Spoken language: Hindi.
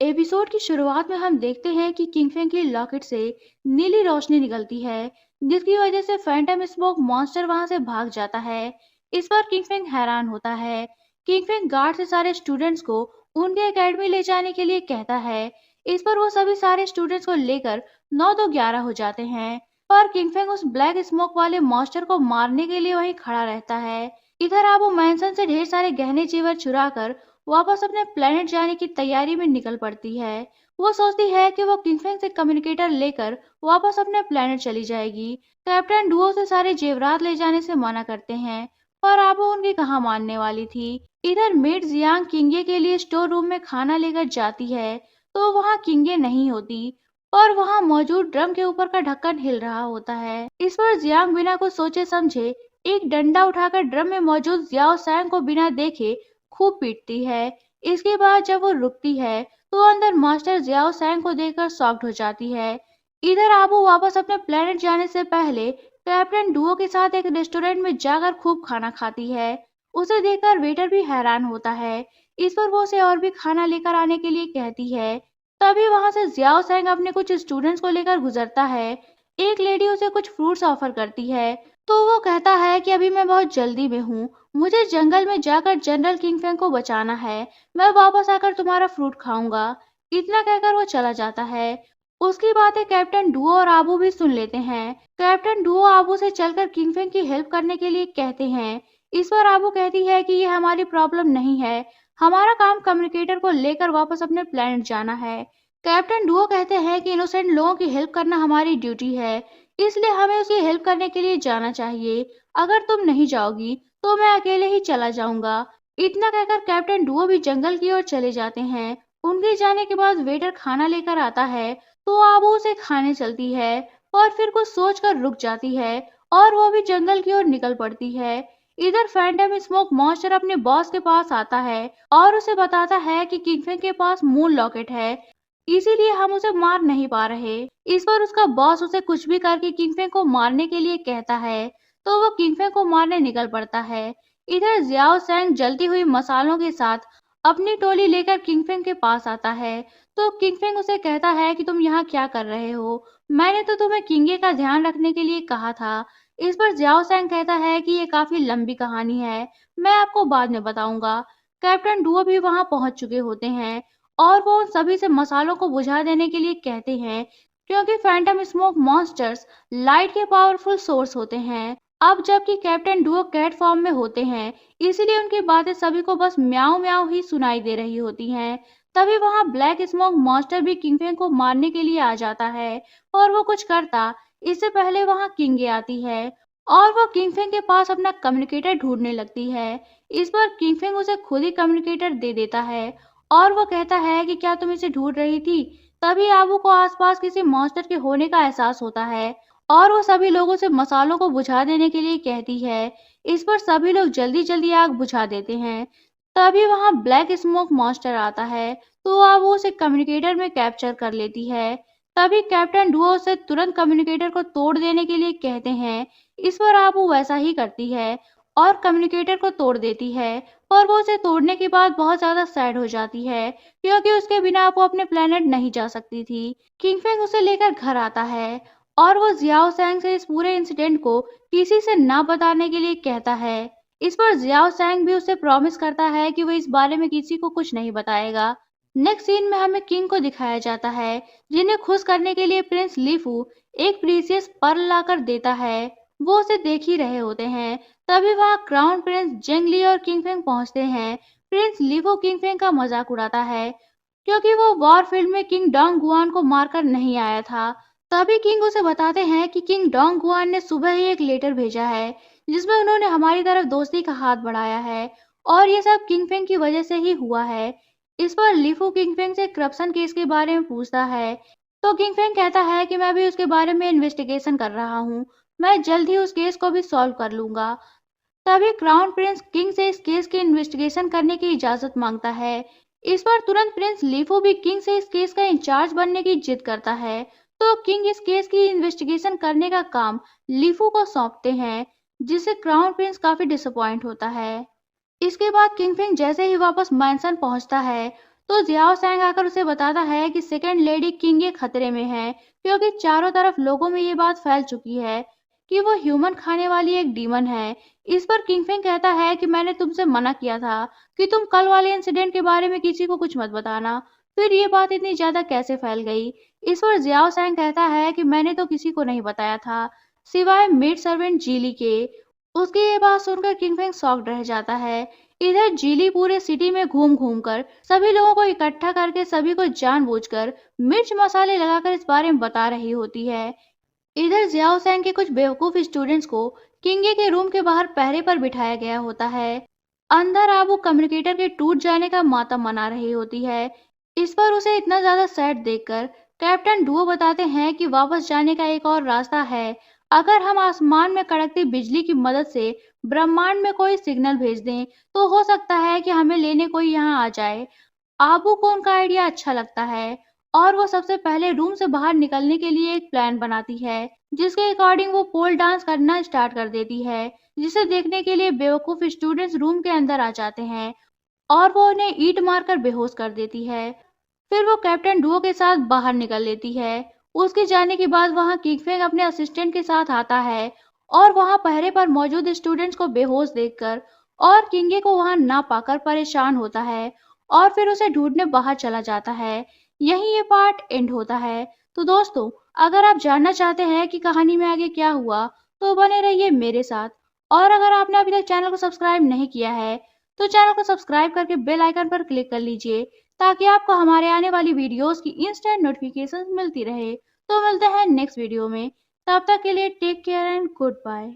एपिसोड की शुरुआत में हम देखते हैं कि किंगफिंग की लॉकेट से नीली रोशनी निकलती है, जिसकी वजह से फैंटम स्मोक मॉन्स्टर वहां से भाग जाता है। इस पर किंगफिंग हैरान होता है। किंगफिंग गार्ड से सारे स्टूडेंट्स को उनके एकेडमी ले जाने के लिए कहता है। इस पर वो सभी सारे स्टूडेंट्स को लेकर 9 तो 11 हो जाते हैं। पर किंगफिंग उस ब्लैक स्मोक वाले मॉन्स्टर को मारने के लिए वहीं खड़ा रहता है। इधर आबू मैंसन से ढेर सारे गहने जेवर चुरा कर वापस अपने प्लेनेट जाने की तैयारी में निकल पड़ती है। वो सोचती है कि वो किंगफिंग से कम्युनिकेटर लेकर वापस अपने प्लेनेट चली जाएगी। कैप्टन डुओ से सारे जेवरात ले जाने से मना करते हैं, पर आबो उनकी कहाँ मानने वाली थी। इधर मेड जियांग किंगे के लिए स्टोर रूम में खाना लेकर जाती है, तो वहाँ किंगे नहीं होती, पर वहाँ मौजूद ड्रम के ऊपर का ढक्कन हिल रहा होता है। इस पर जियांग बिना कुछ सोचे समझे एक डंडा उठाकर ड्रम में मौजूद जियाओ सैंग को बिना देखे खूब पीटती है। इसके बाद जब वो रुकती है तो अंदर मास्टर जियाओ सैंग को देखकर शॉक्ड हो जाती है। इधर आबू वापस अपने प्लेनेट जाने से पहले कैप्टन डुओ के साथ एक रेस्टोरेंट में जाकर खूब खाना खाती है। उसे देखकर वेटर भी हैरान होता है। इस पर वो उसे और भी खाना लेकर आने के लिए कहती है। तभी वहां से जियाओ सैंग अपने कुछ स्टूडेंट्स को लेकर गुजरता है। एक लेडी उसे कुछ फ्रूट्स ऑफर करती है, तो वो कहता है कि अभी मैं बहुत जल्दी में हूँ, मुझे जंगल में जाकर जनरल किंगफिंग को बचाना है। मैं वापस आकर तुम्हारा फ्रूट खाऊंगा। इतना कहकर वो चला जाता है। उसकी बातें कैप्टन डुओ और आबू भी सुन लेते हैं। कैप्टन डुओ आबू से चलकर किंगफिंग की हेल्प करने के लिए कहते हैं। इस पर आबू कहती है कि ये हमारी प्रॉब्लम नहीं है, हमारा काम कम्युनिकेटर को लेकर वापस अपने प्लेनेट जाना है। कैप्टन डुओ कहते हैं कि इनोसेंट लोगों की हेल्प करना हमारी ड्यूटी है, इसलिए हमें उसकी हेल्प करने के लिए जाना चाहिए। अगर तुम नहीं जाओगी तो मैं अकेले ही चला जाऊंगा। इतना कहकर कैप्टन डुओ भी जंगल की ओर चले जाते हैं। उनके जाने के बाद वेटर खाना लेकर आता है, तो आबू उसे खाने चलती है, और फिर कुछ सोचकर रुक जाती है और वो भी जंगल की ओर निकल पड़ती है। इधर फैंटम स्मोक मॉन्स्टर अपने बॉस के पास आता है और उसे बताता है कि किंगफिंग के पास मून लॉकेट है, इसीलिए हम उसे मार नहीं पा रहे। इस पर उसका बॉस उसे कुछ भी करके किंगफिंग को मारने के लिए कहता है, तो वो किंगफिंग को मारने निकल पड़ता है। इधर जियाओ सैंग जलती हुई मसालों के साथ अपनी टोली लेकर किंगफिंग के पास आता है, तो किंगफिंग उसे कहता है कि तुम यहाँ क्या कर रहे हो, मैंने तो तुम्हें किंगे का ध्यान रखने के लिए कहा था। इस पर जियाओ सैंग कहता है कि ये काफी लंबी कहानी है, मैं आपको बाद में बताऊंगा। कैप्टन डुओ भी वहां पहुंच चुके होते हैं और वो उन सभी से मसालों को बुझा देने के लिए कहते हैं, क्योंकि फैंटम स्मोक मॉन्स्टर्स लाइट के पावरफुल सोर्स होते हैं। अब जबकि कैप्टन डुओ कैट फॉर्म में होते हैं, इसीलिए उनकी बातें सभी को बस म्याऊं म्याऊं ही सुनाई दे रही होती हैं। तभी वहां ब्लैक स्मोक मॉन्स्टर भी किंगफिंग को मारने के लिए आ जाता है, और वो कुछ करता इससे पहले वहां किंगे आती है और वो किंगफिंग के पास अपना कम्युनिकेटर ढूंढने लगती है। इस पर किंगफिंग उसे खुद ही कम्युनिकेटर दे देता है और वो कहता है कि क्या तुम इसे ढूंढ रही थी। तभी आबू को आसपास किसी मॉन्स्टर के होने का एहसास होता है और वो सभी लोगों से मसालों को बुझा देने के लिए कहती है। इस पर सभी लोग जल्दी जल्दी आग बुझा देते हैं। तभी वहां ब्लैक स्मोक मॉन्स्टर आता है, तो आबू उसे कम्युनिकेटर में कैप्चर कर लेती है। तभी कैप्टन डुओ उसे तुरंत कम्युनिकेटर को तोड़ देने के लिए कहते हैं। इस पर आबू वैसा ही करती है और कम्युनिकेटर को तोड़ देती है, और वो उसे तोड़ने के बाद बहुत ज्यादा सैड हो जाती है, क्योंकि उसके बिना वो अपने प्लेनेट नहीं जा सकती थी। किंगफिंग उसे लेकर घर आता है और वो जियाओ सैंग से इस पूरे इंसिडेंट को किसी से ना बताने के लिए कहता है। इस पर जियाओ सैंग भी उसे प्रॉमिस करता है कि वो इस बारे में किसी को कुछ नहीं बताएगा। नेक्स्ट सीन में हमें किंग को दिखाया जाता है, जिन्हें खुश करने के लिए प्रिंस लीफू एक प्रीसियस पर्ल लाकर देता है। वो उसे देख ही रहे होते हैं। तभी वहां क्राउन प्रिंस जेंगली और किंगफिंग पहुंचते हैं। प्रिंस लीफो किंगफिंग का मजाक उड़ाता है, क्योंकि वो वॉरफील्ड में किंग डोंग गुआन को मारकर नहीं आया था। तभी किंग उसे बताते हैं कि किंग डोंग गुआन ने सुबह ही एक लेटर भेजा है, जिसमें उन्होंने हमारी तरफ दोस्ती का हाथ बढ़ाया है, और ये सब किंगफिंग की वजह से ही हुआ है। इस पर लीफू किंगफिंग से करप्शन केस के बारे में पूछता है, तो किंगफिंग कहता है कि मैं भी उसके बारे में इन्वेस्टिगेशन कर रहा हूँ, मैं जल्द ही उस केस को भी सॉल्व कर लूंगा। तभी क्राउन प्रिंस किंग से इस केस की इन्वेस्टिगेशन करने की इजाजत मांगता है। इस पर तुरंत प्रिंस लीफो भी किंग से इस केस का इंचार्ज बनने की जिद करता है, तो किंग इस केस की इन्वेस्टिगेशन करने का काम लीफो को सौंपते हैं, जिससे क्राउन प्रिंस काफी डिसअपॉइंट होता है। इसके बाद किंगफिंग जैसे ही वापस मैंसन पहुंचता है, तो जियाओ सैंग आकर उसे बताता है कि सेकंड लेडी किंग ये खतरे में है, क्योंकि चारों तरफ लोगों में ये बात फैल चुकी है कि वो ह्यूमन खाने वाली एक डीमन है। इस पर किंगफिंग कहता है कि मैंने तुमसे मना किया था कि तुम कल वाले इंसिडेंट के बारे में किसी को कुछ मत बताना, फिर ये बात इतनी ज्यादा कैसे फैल गई। इस पर जियाओ सैंग कहता है कि मैंने तो किसी को नहीं बताया था, सिवाय मेड सर्वेंट जीली के। उसकी ये बात सुनकर किंगफिंग शॉक्ड रह जाता है। इधर जीली पूरे सिटी में घूम घूम कर सभी लोगों को इकट्ठा करके सभी को जानबूझकर मिर्च मसाले लगाकर इस बारे में बता रही होती है। इधर जियाओ सैंग के कुछ बेवकूफ स्टूडेंट्स को किंगे के रूम के बाहर पहरे पर बिठाया गया होता है। अंदर आबू कम्युनिकेटर के टूट जाने का मातम मना रही होती है। इस पर उसे इतना ज्यादा सैड देखकर कैप्टन डुओ बताते हैं कि वापस जाने का एक और रास्ता है। अगर हम आसमान में कड़कती बिजली की मदद से ब्रह्मांड में कोई सिग्नल भेज दें, तो हो सकता है कि हमें लेने कोई यहाँ आ जाए। आबू को उनका आइडिया अच्छा लगता है और वो सबसे पहले रूम से बाहर निकलने के लिए एक प्लान बनाती है, जिसके अकॉर्डिंग वो पोल डांस करना स्टार्ट कर देती है, जिसे देखने के लिए बेवकूफ स्टूडेंट्स रूम के अंदर आ जाते हैं और वो उन्हें ईंट मारकर बेहोश कर देती है। फिर वो कैप्टन डुओ के साथ बाहर निकल लेती है। उसके जाने के बाद वहां किंगफिंग अपने असिस्टेंट के साथ आता है और वहां पहरे पर मौजूद स्टूडेंट्स को बेहोश देखकर और किंगे को वहां ना पाकर परेशान होता है और फिर उसे ढूंढने बाहर चला जाता है। यहीं ये पार्ट एंड होता है। तो दोस्तों, अगर आप जानना चाहते हैं कि कहानी में आगे क्या हुआ, तो बने रहिए मेरे साथ। और अगर आपने अभी तक चैनल को सब्सक्राइब नहीं किया है, तो चैनल को सब्सक्राइब करके बेल आइकन पर क्लिक कर लीजिए, ताकि आपको हमारे आने वाली वीडियोस की इंस्टेंट नोटिफिकेशन मिलती रहे। तो मिलते हैं नेक्स्ट वीडियो में। तब तक के लिए take care and good bye.